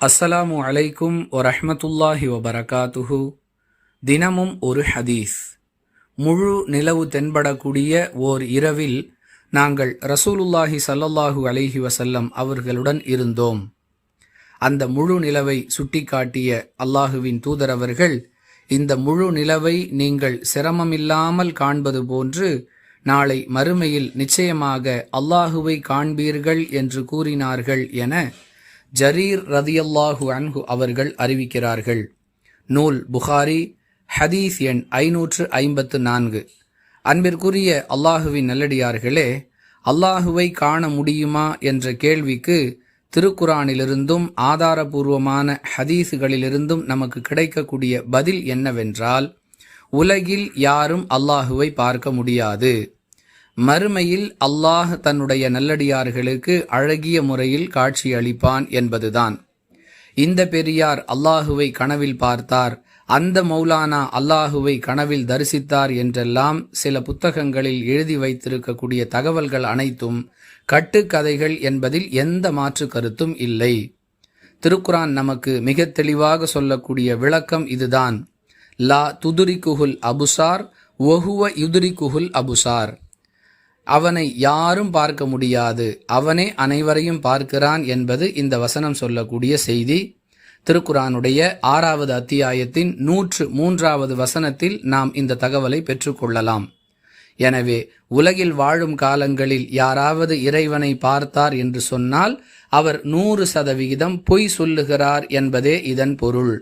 அஸ்ஸலாமு அலைக்கும் வரஹ்மத்துல்லாஹி வபரகாத்துஹு. தினமும் ஒரு ஹதீஸ். முழு நிலவு தென்படக்கூடிய ஓர் இரவில் நாங்கள் ரசூலுல்லாஹி ஸல்லல்லாஹு அலைஹி வஸல்லம் அவர்களுடன் இருந்தோம். அந்த முழு நிலவை சுட்டிக்காட்டிய அல்லாஹுவின் தூதரவர்கள், இந்த முழு நிலவை நீங்கள் சிரமமில்லாமல் காண்பது போன்று நாளை மறுமையில் நிச்சயமாக அல்லாஹுவை காண்பீர்கள் என்று கூறினார்கள் என ஜரீர் ரதியல்லாஹு அன்ஹு அவர்கள் அறிவிக்கிறார்கள். நூல் புகாரி, ஹதீஸ் எண் 554. அன்பிற்குரிய அல்லாஹுவின் நல்லடியார்களே, அல்லாஹுவை காண முடியுமா என்ற கேள்விக்கு திருக்குரானிலிருந்தும் ஆதாரபூர்வமான ஹதீஸுகளிலிருந்தும் நமக்கு கிடைக்கக்கூடிய பதில் என்னவென்றால், உலகில் யாரும் அல்லாஹுவை பார்க்க முடியாது. மறுமையில் அல்லாஹ் தன்னுடைய நல்லடியார்களுக்கு அழகிய முறையில் காட்சி அளிப்பான் என்பதுதான். இந்த பெரியார் அல்லாஹுவை கனவில் பார்த்தார், அந்த மௌலானா அல்லாஹுவை கனவில் தரிசித்தார் என்றெல்லாம் சில புத்தகங்களில் எழுதி வைத்திருக்கக்கூடிய தகவல்கள் அனைத்தும் கட்டுக்கதைகள் என்பதில் எந்த மாற்று கருத்தும் இல்லை. திருக்குரான் நமக்கு மிக தெளிவாக சொல்லக்கூடிய விளக்கம் இதுதான். லா துதுரிக்குஹுல் அபுசார் வஹுவ யுதுரிக்குஹுல் அபுசார். அவனை யாரும் பார்க்க முடியாது, அவனே அனைவரையும் பார்க்கிறான் என்பது இந்த வசனம் சொல்லக்கூடிய செய்தி. திருக்குரானுடைய 6வது அத்தியாயத்தின் 103வது வசனத்தில் நாம் இந்த தகவலை பெற்றுக்கொள்ளலாம். எனவே உலகில் வாழும் காலங்களில் யாராவது இறைவனை பார்த்தார் என்று சொன்னால் அவர் 100% பொய் சொல்லுகிறார் என்பதே இதன் பொருள்.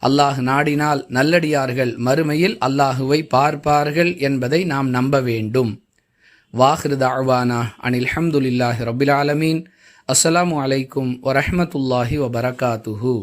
அல்லாஹ் நாடினால் நல்லடியார்கள் மறுமையில் அல்லாஹுவை பார்ப்பார்கள் என்பதை நாம் நம்ப வேண்டும். வாஹிரு தஅவானா அனில் ஹம்துலில்லாஹி ரப்பில் ஆலமீன். அஸ்ஸலாமு அலைக்கும் வரஹ்மத்துல்லாஹி வபரகாத்துஹு.